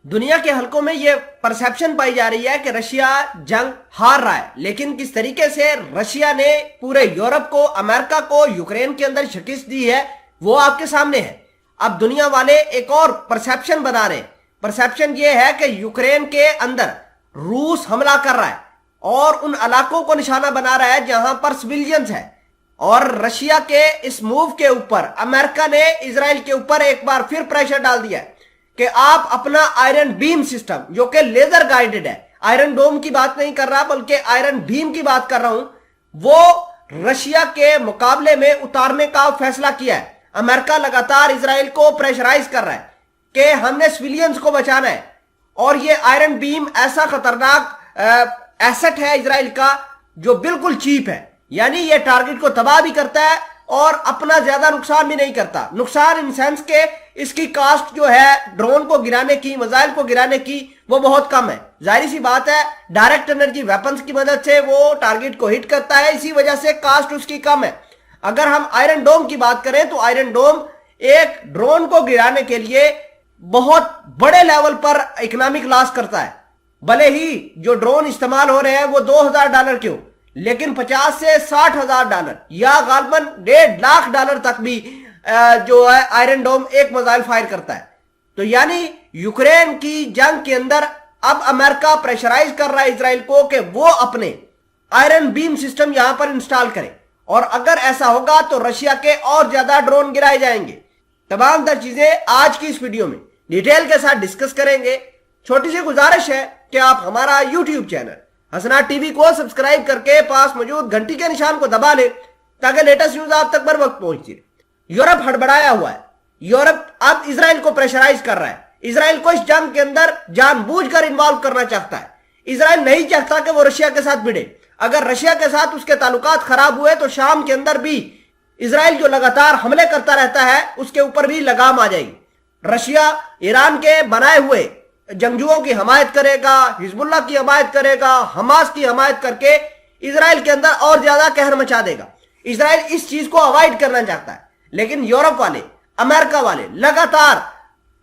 दुनिया के हलकों में यह परसेप्शन पाई जा रही है कि रशिया जंग हार रहा है, लेकिन किस तरीके से रशिया ने पूरे यूरोप को, अमेरिका को यूक्रेन के अंदर शिकस्त दी है वो आपके सामने है। अब दुनिया वाले एक और परसेप्शन बना रहे हैं। परसेप्शन ये है कि यूक्रेन के अंदर रूस हमला कर रहा है और उन इलाकों को निशाना बना रहा है जहां पर सिविलियंस है। और रशिया के इस मूव के ऊपर अमेरिका ने इजराइल के ऊपर एक बार फिर प्रेशर डाल दिया है कि आप अपना आयरन बीम सिस्टम, जो कि लेजर गाइडेड है, आयरन डोम की बात नहीं कर रहा बल्कि आयरन बीम की बात कर रहा हूं, वो रशिया के मुकाबले में उतारने का फैसला किया है। अमेरिका लगातार इजराइल को प्रेशराइज कर रहा है कि हमने सिविलियंस को बचाना है। और ये आयरन बीम ऐसा खतरनाक एसेट है इजराइल का जो बिल्कुल चीप है, यानी ये टारगेट को तबाह भी करता है और अपना ज्यादा नुकसान भी नहीं करता। नुकसान इन सेंस के इसकी कास्ट जो है ड्रोन को गिराने की, मिसाइल को गिराने की, वो बहुत कम है। जाहिर सी बात है डायरेक्ट एनर्जी वेपन्स की मदद से वो टारगेट को हिट करता है, इसी वजह से कास्ट उसकी कम है। अगर हम आयरन डोम की बात करें तो आयरन डोम एक ड्रोन को गिराने के लिए बहुत बड़े लेवल पर इकोनॉमिक लॉस करता है। भले ही जो ड्रोन इस्तेमाल हो रहे हैं वो $2,000 के हो, लेकिन 50 से $60,000 या गालबन $1.5 लाख तक भी जो है आयरन डोम एक मिसाइल फायर करता है। तो यानी यूक्रेन की जंग के अंदर अब अमेरिका प्रेशराइज कर रहा है इजराइल को कि वो अपने आयरन बीम सिस्टम यहां पर इंस्टॉल करे, और अगर ऐसा होगा तो रशिया के और ज्यादा ड्रोन गिराए जाएंगे। तमाम तर चीजें आज की इस वीडियो में डिटेल के साथ डिस्कस करेंगे। छोटी सी गुजारिश है कि आप हमारा यूट्यूब चैनल हसना टीवी को सब्सक्राइब करके पास मौजूद घंटी के निशान को दबा लें ताकि लेटेस्ट न्यूज आप तक बर वक्त पहुंचती रहे। यूरोप हड़बड़ाया हुआ है। यूरोप अब इजराइल को प्रेशराइज कर रहा है। इजराइल को इस जंग के अंदर जानबूझकर इन्वॉल्व करना चाहता है। इजराइल नहीं चाहता कि वो रशिया के साथ भिड़े। अगर रशिया के साथ उसके ताल्लुकात खराब हुए तो शाम के अंदर भी इजराइल जो लगातार हमले करता रहता है उसके ऊपर भी लगाम आ जाएगी। रशिया ईरान के बनाए हुए जंगजुओं की हमायत करेगा, हिजबुल्लाह की हमायत करेगा, हमास की हमायत करके इजराइल के अंदर और ज्यादा कहर मचा देगा। इजराइल इस चीज को अवॉइड करना चाहता है, लेकिन यूरोप वाले, अमेरिका वाले लगातार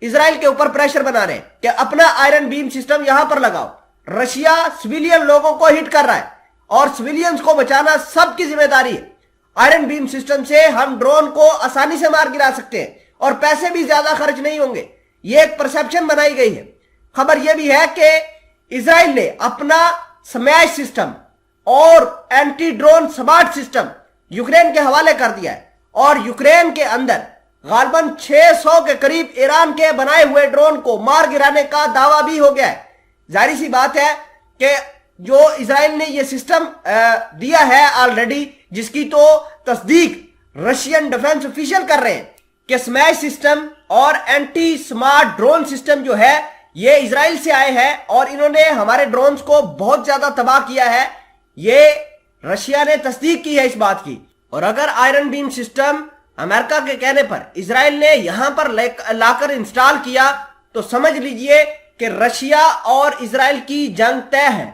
इजराइल के ऊपर प्रेशर बना रहे हैं कि अपना आयरन बीम सिस्टम यहां पर लगाओ। रशिया सिविलियन लोगों को हिट कर रहा है और सिविलियंस को बचाना सबकी जिम्मेदारी है। आयरन बीम सिस्टम से हम ड्रोन को आसानी से मार गिरा सकते हैं और पैसे भी ज्यादा खर्च नहीं होंगे। यह एक परसेप्शन बनाई गई है। खबर यह भी है कि इजराइल ने अपना स्मैश सिस्टम और anti drone smart system Ukraine के हवाले कर दिया है और यूक्रेन के अंदर गालबन 600 के करीब ईरान के बनाए हुए ड्रोन को मार गिराने का दावा भी हो गया है। जाहिर सी बात है कि जो इजराइल ने यह सिस्टम दिया है ऑलरेडी, जिसकी तो तस्दीक रशियन डिफेंस ऑफिशियल कर रहे हैं कि स्मैश सिस्टम और एंटी स्मार्ट ड्रोन सिस्टम जो है ये इजराइल से आए हैं और इन्होंने हमारे ड्रोन्स को बहुत ज्यादा तबाह किया है। ये रशिया ने तस्दीक की है इस बात की। और अगर आयरन बीम सिस्टम अमेरिका के कहने पर इजराइल ने यहां पर लाकर इंस्टॉल किया तो समझ लीजिए कि रशिया और इजराइल की जंग तय है।